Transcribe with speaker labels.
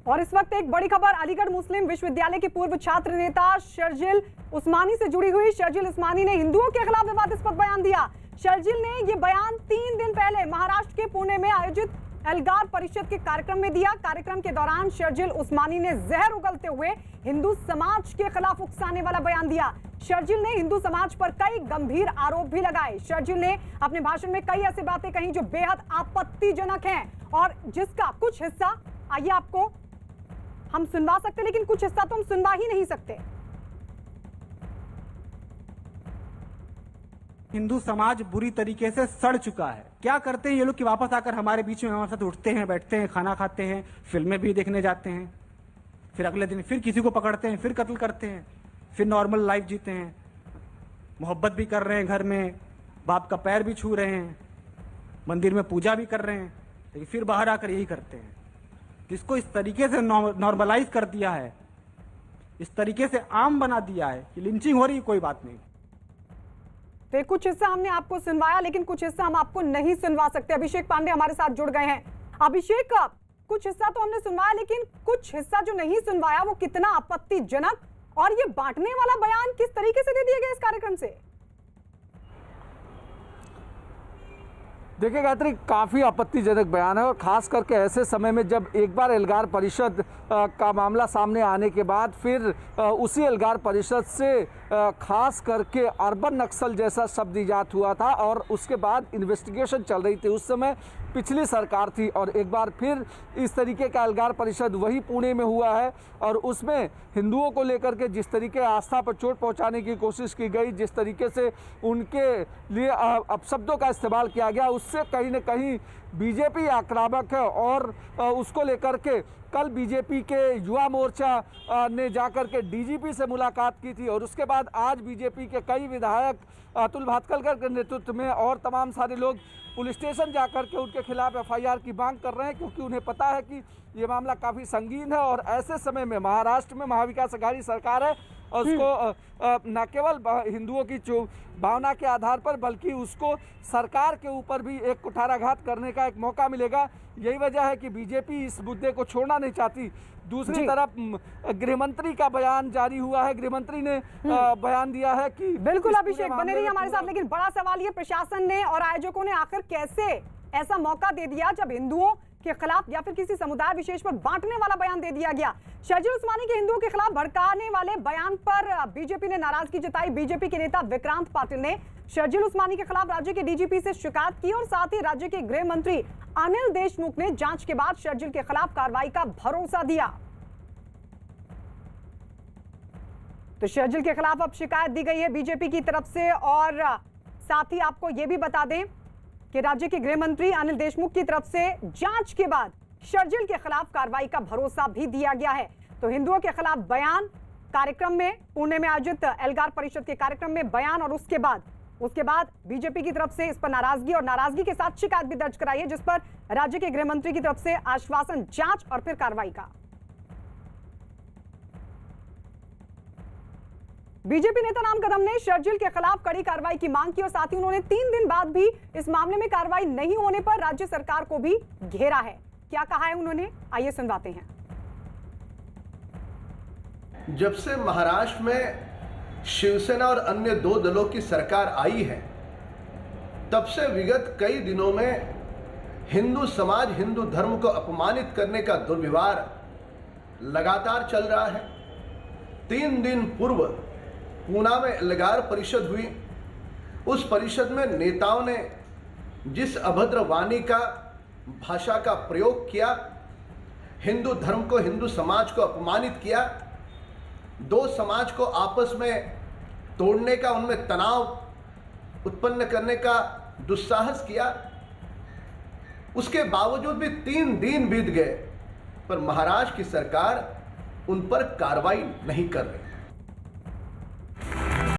Speaker 1: और इस वक्त एक बड़ी खबर अलीगढ़ मुस्लिम विश्वविद्यालय के पूर्व छात्र नेता शर्जिल उस्मानी से जुड़ी हुई। शर्जिल उस्मानी ने हिंदुओं के खिलाफ विवादास्पद बयान दिया। शर्जिल ने यह बयान 3 दिन पहले महाराष्ट्र के पुणे में आयोजित एल्गार परिषद के कार्यक्रम में दिया। कार्यक्रम के दौरान शर्जिल उस्मानी ने जहर उगलते हुए हिंदू समाज के खिलाफ उकसाने वाला बयान दिया। शर्जिल ने हिंदू समाज पर कई गंभीर आरोप भी लगाए। शर्जिल ने अपने भाषण में कई ऐसी बातें कही जो बेहद आपत्तिजनक हैं और जिसका कुछ हिस्सा आइए आपको हम सुनवा सकते, लेकिन कुछ हिस्सा तो हम सुनवा ही नहीं सकते।
Speaker 2: हिंदू समाज बुरी तरीके से सड़ चुका है। क्या करते हैं ये लोग कि वापस आकर हमारे बीच में हमारे साथ उठते हैं, बैठते हैं, खाना खाते हैं, फिल्में भी देखने जाते हैं, फिर अगले दिन फिर किसी को पकड़ते हैं, फिर कत्ल करते हैं, फिर नॉर्मल लाइफ जीते हैं, मोहब्बत भी कर रहे हैं, घर में बाप का पैर भी छू रहे हैं, मंदिर में पूजा भी कर रहे हैं, लेकिन फिर बाहर आकर यही करते हैं। जिसको इस तरीके से नॉर्मलाइज कर दिया है, इस तरीके से आम बना दिया है कि लिंचिंग हो रही है, कोई बात नहीं।
Speaker 1: तो कुछ हिस्सा हमने आपको सुनवाया, लेकिन कुछ हिस्सा हम आपको नहीं सुनवा सकते। अभिषेक पांडे हमारे साथ जुड़ गए हैं। अभिषेक, कुछ हिस्सा तो हमने सुनवाया, लेकिन कुछ हिस्सा जो नहीं सुनवाया वो कितना आपत्तिजनक और ये बांटने वाला बयान किस तरीके से दे दिया गया इस कार्यक्रम से?
Speaker 3: देखिए गायत्री, काफ़ी आपत्तिजनक बयान है और ख़ास करके ऐसे समय में जब एक बार एल्गार परिषद का मामला सामने आने के बाद फिर उसी एल्गार परिषद से ख़ास करके अर्बन नक्सल जैसा शब्द ईजाद हुआ था और उसके बाद इन्वेस्टिगेशन चल रही थी। उस समय पिछली सरकार थी और एक बार फिर इस तरीके का एल्गार परिषद वही पुणे में हुआ है और उसमें हिंदुओं को लेकर के जिस तरीके आस्था पर चोट पहुंचाने की कोशिश की गई, जिस तरीके से उनके लिए अपशब्दों का इस्तेमाल किया गया, उससे कहीं न कहीं बीजेपी आक्रामक है और उसको लेकर के कल बीजेपी के युवा मोर्चा ने जाकर के डीजीपी से मुलाकात की थी और उसके बाद आज बीजेपी के कई विधायक अतुल भातखलकर के नेतृत्व में और तमाम सारे लोग पुलिस स्टेशन जाकर के उनके खिलाफ एफआईआर की मांग कर रहे हैं, क्योंकि उन्हें पता है कि ये मामला काफ़ी संगीन है और ऐसे समय में महाराष्ट्र में महाविकास अघाड़ी सरकार है और उसको न केवल हिंदुओं की भावना के आधार पर बल्कि उसको सरकार के ऊपर भी एक कुठाराघात करने का एक मौका मिलेगा। यही वजह है कि बीजेपी इस मुद्दे को छोड़ना नहीं चाहती। दूसरी तरफ गृहमंत्री का बयान जारी हुआ है। गृहमंत्री ने बयान दिया है कि
Speaker 1: बिल्कुल अभिषेक बने रहिए हमारे साथ, लेकिन बड़ा सवाल ये प्रशासन ने और आयोजकों ने आखिर कैसे ऐसा मौका दे दिया जब हिंदुओं के खिलाफ या फिर किसी समुदाय विशेष पर बांटने वाला बयान दे दिया गया। शर्जिल उस्मानी के हिंदुओं के खिलाफ भड़काने वाले बयान पर बीजेपी ने नाराजगी जताई। बीजेपी के नेता विक्रांत पाटिल ने शर्जिल उस्मानी के खिलाफ राज्य के डीजीपी से शिकायत की और साथ ही राज्य के गृह मंत्री अनिल देशमुख ने जांच के बाद शर्जिल के खिलाफ कार्रवाई का भरोसा दिया। तो शर्जिल के खिलाफ अब शिकायत दी गई है बीजेपी की तरफ से और साथ ही आपको यह भी बता दें कि राज्य के गृह मंत्री अनिल देशमुख की तरफ से जांच के बाद शर्जिल के खिलाफ कार्रवाई का भरोसा भी दिया गया है। तो हिंदुओं के खिलाफ बयान कार्यक्रम में पुणे में आयोजित एल्गार परिषद के कार्यक्रम में बयान और उसके बाद बीजेपी की तरफ से इस पर नाराजगी और नाराजगी के साथ शिकायत भी दर्ज कराई है, जिस पर राज्य के गृह मंत्री की तरफ से आश्वासन जांच और फिर कार्रवाई का। बीजेपी नेता राम कदम ने शर्जिल के खिलाफ कड़ी कार्रवाई की मांग की और साथ ही उन्होंने 3 दिन बाद भी इस मामले में कार्रवाई नहीं होने पर राज्य सरकार को भी घेरा है। क्या कहा है उन्होंने, आइए सुनवाते हैं।
Speaker 4: जब से महाराष्ट्र में शिवसेना और अन्य 2 दलों की सरकार आई है, तब से विगत कई दिनों में हिंदू समाज, हिंदू धर्म को अपमानित करने का दुर्व्यवहार लगातार चल रहा है। 3 दिन पूर्व पूना में एल्गार परिषद हुई। उस परिषद में नेताओं ने जिस अभद्र वाणी का भाषा का प्रयोग किया, हिंदू धर्म को, हिंदू समाज को अपमानित किया, 2 समाज को आपस में तोड़ने का, उनमें तनाव उत्पन्न करने का दुस्साहस किया। उसके बावजूद भी 3 दिन बीत गए पर महाराष्ट्र की सरकार उन पर कार्रवाई नहीं कर रही।